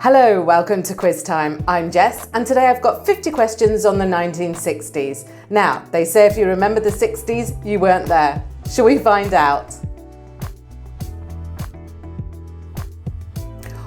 Hello, welcome to Quiz Time. I'm Jess and today I've got 50 questions on the 1960s. Now, they say if you remember the 60s, you weren't there. Shall we find out?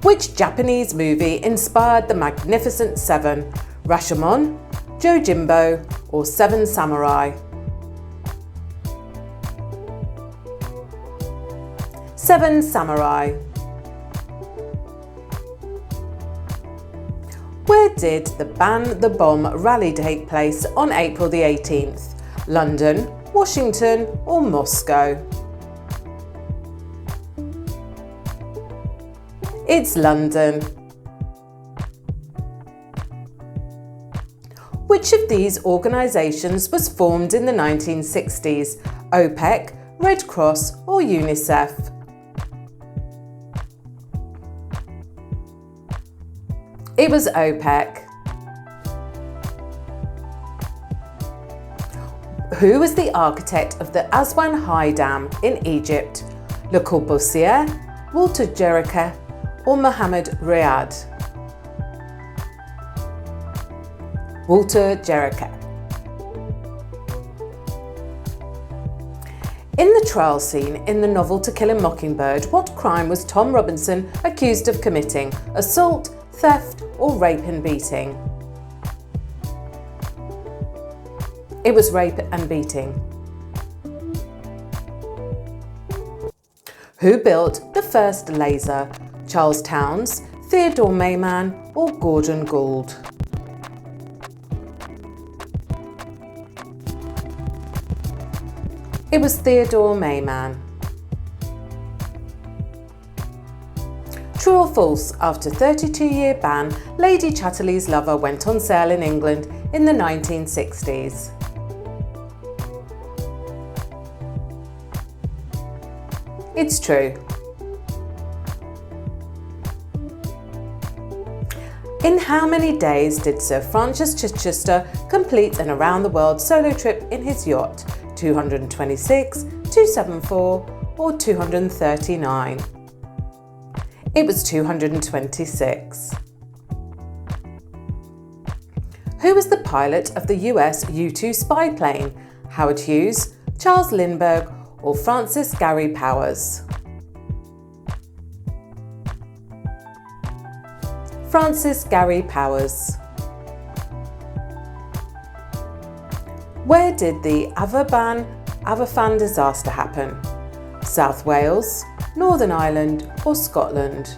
Which Japanese movie inspired the Magnificent Seven? Rashomon, Yojimbo or Seven Samurai? Seven Samurai. Where did the Ban the Bomb rally take place on April the 18th? London, Washington or Moscow? It's London. Which of these organisations was formed in the 1960s? OPEC, Red Cross or UNICEF? It was OPEC. Who was the architect of the Aswan High Dam in Egypt? Le Corbusier, Walter Jericke or Mohammed Riyad? Walter Jericke. In the trial scene in the novel To Kill a Mockingbird, what crime was Tom Robinson accused of committing? Assault, theft or rape and beating? It was rape and beating. Who built the first laser? Charles Townes, Theodore Mayman or Gordon Gould? It was Theodore Mayman. True or false, after 32-year ban, Lady Chatterley's lover went on sale in England in the 1960s? It's true. In how many days did Sir Francis Chichester complete an around-the-world solo trip in his yacht? 226, 274 or 239? It was 226. Who was the pilot of the US U-2 spy plane? Howard Hughes, Charles Lindbergh or Francis Gary Powers? Francis Gary Powers. Where did the Aberfan disaster happen? South Wales, Northern Ireland or Scotland?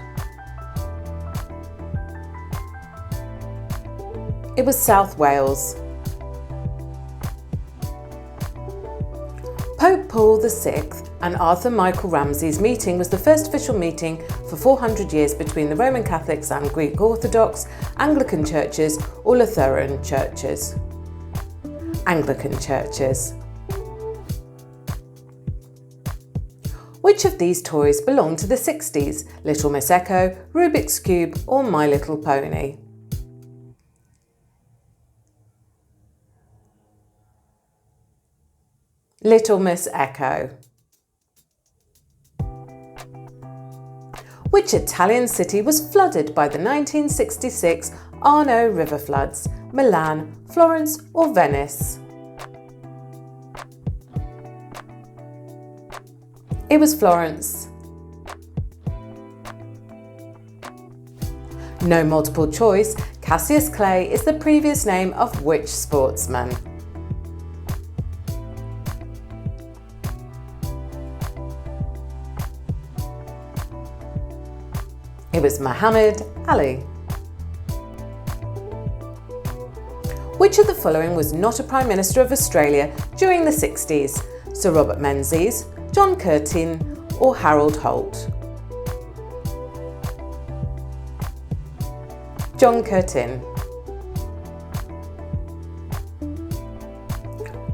It was South Wales. Pope Paul VI and Arthur Michael Ramsay's meeting was the first official meeting for 400 years between the Roman Catholics and Greek Orthodox, Anglican churches or Lutheran churches? Anglican churches. Which of these toys belong to the 60s? Little Miss Echo, Rubik's Cube or My Little Pony? Little Miss Echo. Which Italian city was flooded by the 1966 Arno River floods? Milan, Florence or Venice? It was Florence. No multiple choice, Cassius Clay is the previous name of which sportsman? It was Muhammad Ali. Which of the following was not a Prime Minister of Australia during the 60s? Sir Robert Menzies, John Curtin or Harold Holt? John Curtin.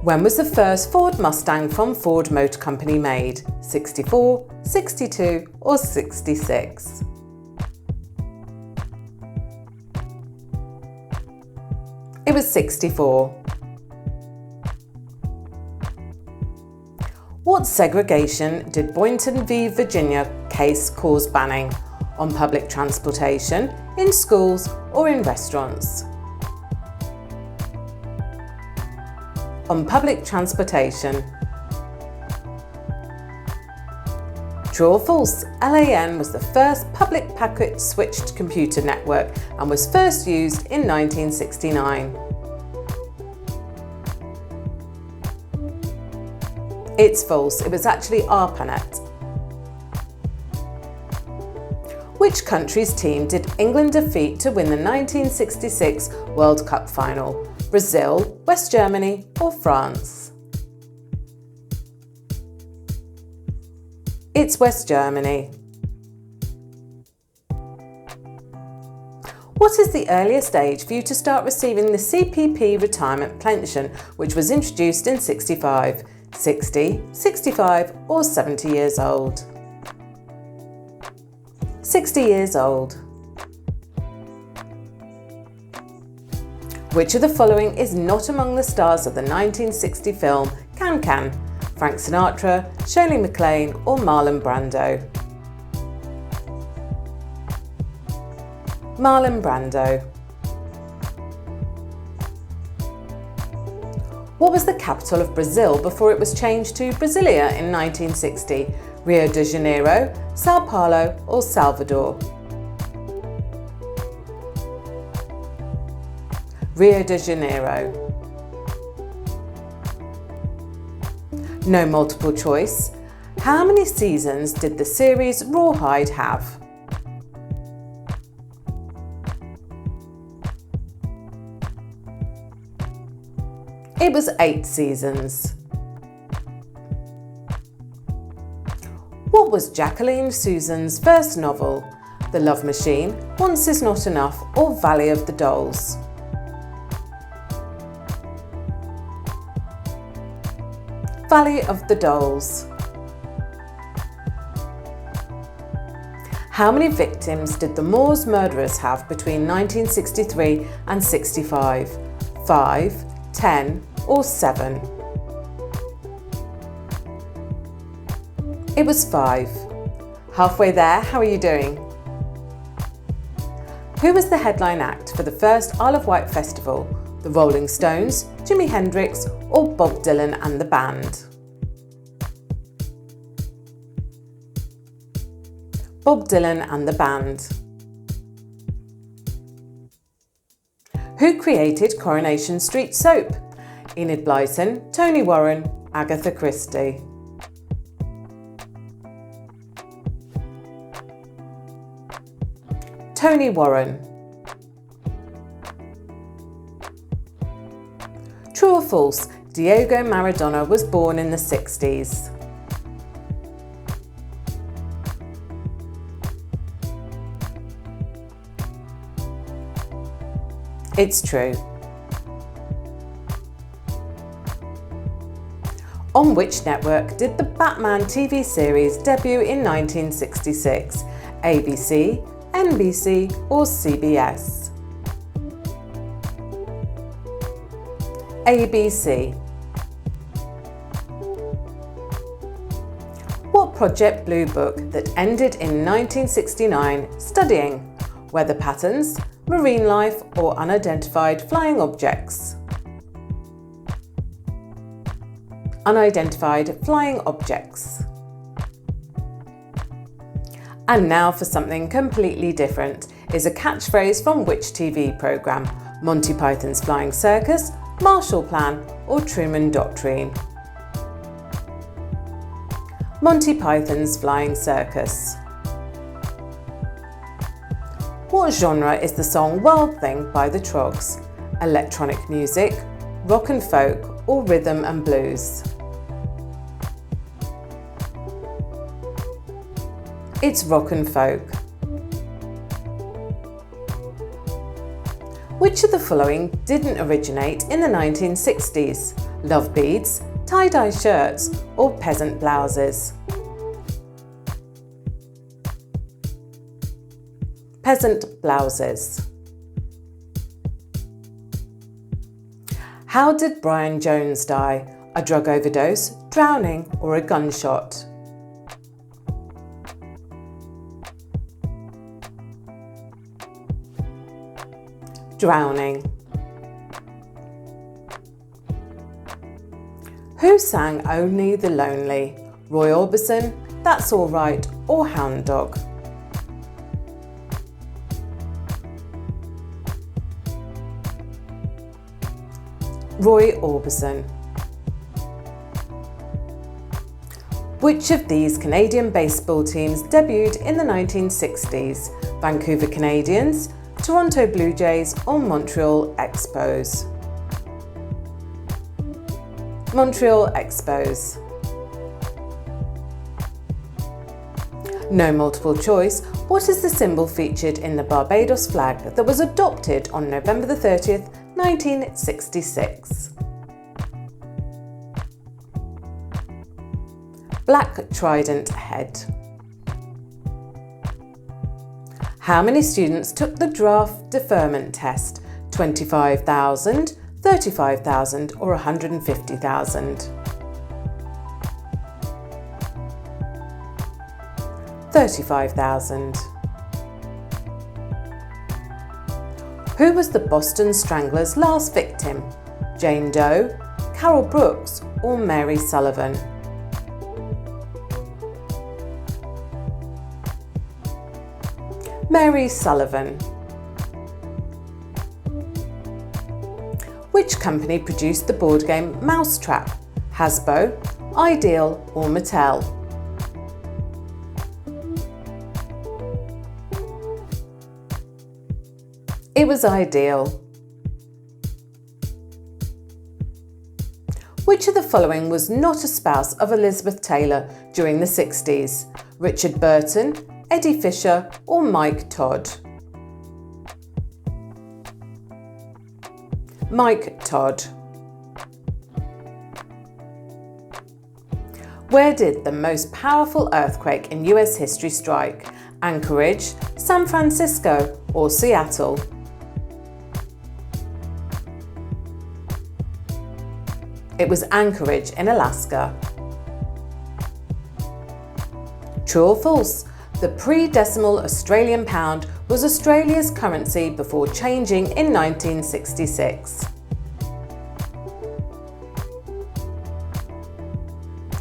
When was the first Ford Mustang from Ford Motor Company made? 64, 62 or 66? It was 64. What segregation did Boynton v Virginia case cause banning? On public transportation, in schools or in restaurants? On public transportation. True or false? LAN was the first public packet switched computer network and was first used in 1969. It's false, it was actually ARPANET. Which country's team did England defeat to win the 1966 World Cup final? Brazil, West Germany or France? It's West Germany. What is the earliest age for you to start receiving the CPP retirement pension, which was introduced in 65? 60, 65 or 70 years old? 60 years old. Which of the following is not among the stars of the 1960 film Can Can? Frank Sinatra, Shirley MacLaine or Marlon Brando? Marlon Brando. What was the capital of Brazil before it was changed to Brasilia in 1960? Rio de Janeiro, Sao Paulo or Salvador? Rio de Janeiro. No multiple choice. How many seasons did the series Rawhide have? It was 8 seasons. What was Jacqueline Susan's first novel? The Love Machine, Once Is Not Enough or Valley of the Dolls? Valley of the Dolls. How many victims did the Moors murderers have between 1963 and 65? 5, 10 or 7? It was 5. Halfway there, how are you doing? Who was the headline act for the first Isle of Wight festival? The Rolling Stones, Jimi Hendrix or Bob Dylan and the band? Bob Dylan and the band. Who created Coronation Street soap? Enid Blyton, Tony Warren, Agatha Christie? Tony Warren. True or false? Diego Maradona was born in the 60s. It's true. On which network did the Batman TV series debut in 1966? ABC, NBC or CBS? ABC. What Project Blue book that ended in 1969 studying weather patterns, marine life or unidentified flying objects? Unidentified flying objects. And now for something completely different, is a catchphrase from which TV programme? Monty Python's Flying Circus, Marshall Plan or Truman Doctrine? Monty Python's Flying Circus. What genre is the song Wild Thing by the Trogs? Electronic music, rock and folk or rhythm and blues? It's rock and folk. Which of the following didn't originate in the 1960s? Love beads, tie-dye shirts or peasant blouses? Peasant blouses. How did Brian Jones die? A drug overdose, drowning or a gunshot? drowning. Who sang Only the Lonely? Roy Orbison, That's All Right, or Hound Dog? Roy Orbison. Which of these Canadian baseball teams debuted in the 1960s? Vancouver Canadians, Toronto Blue Jays, or Montreal Expos? Montreal Expos. No multiple choice. What is the symbol featured in the Barbados flag that was adopted on November the 30th, 1966? Black trident head. How many students took the draft deferment test? 25,000, 35,000 or 150,000? 35,000. Who was the Boston Stranglers' last victim? Jane Doe, Carol Brooks or Mary Sullivan? Mary Sullivan. Which company produced the board game Mousetrap? Hasbro, Ideal or Mattel? It was Ideal. Which of the following was not a spouse of Elizabeth Taylor during the 60s? Richard Burton, Eddie Fisher or Mike Todd? Mike Todd. Where did the most powerful earthquake in US history strike? Anchorage, San Francisco or Seattle? It was Anchorage in Alaska. True or false? The pre-decimal Australian pound was Australia's currency before changing in 1966.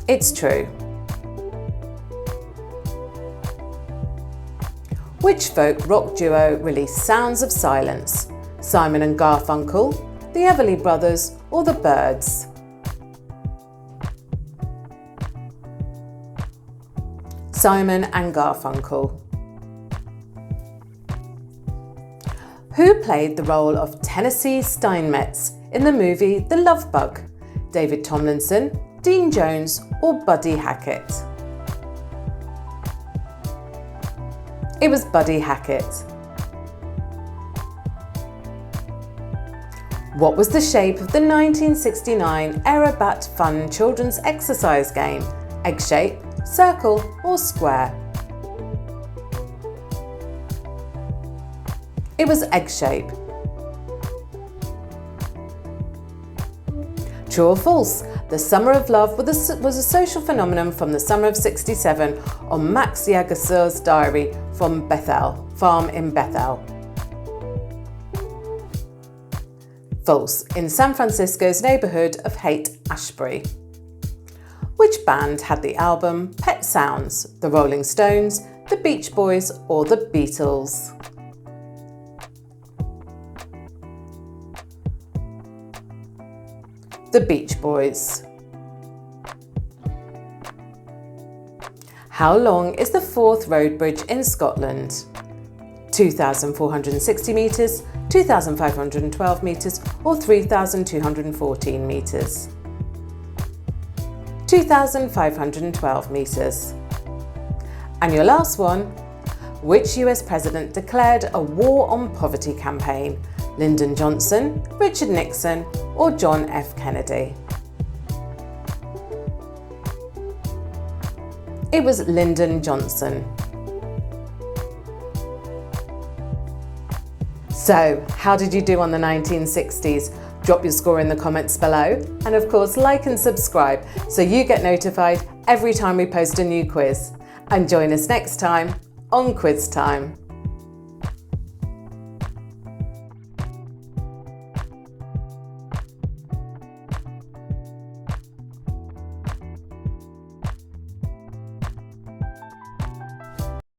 It's true. Which folk rock duo released Sounds of Silence? Simon and Garfunkel, the Everly Brothers or the Byrds? Simon and Garfunkel. Who played the role of Tennessee Steinmetz in the movie The Love Bug? David Tomlinson, Dean Jones or Buddy Hackett? It was Buddy Hackett. What was the shape of the 1969 Aerobat Fun children's exercise game? Egg shape, circle or square? It was egg shape. True or false? The Summer of Love was a social phenomenon from the summer of '67 on Max Jager's diary from Bethel, farm in Bethel. False. In San Francisco's neighborhood of Haight-Ashbury. Which band had the album Pet Sounds? The Rolling Stones, the Beach Boys or the Beatles? The Beach Boys. How long is the Forth Road Bridge in Scotland? 2,460 metres, 2,512 metres or 3,214 metres? 2,512 metres. And your last one, which US president declared a war on poverty campaign? Lyndon Johnson, Richard Nixon or John F. Kennedy? It was Lyndon Johnson. So, how did you do on the 1960s? Drop your score in the comments below, and of course like and subscribe so you get notified every time we post a new quiz. And join us next time on Quiz Time.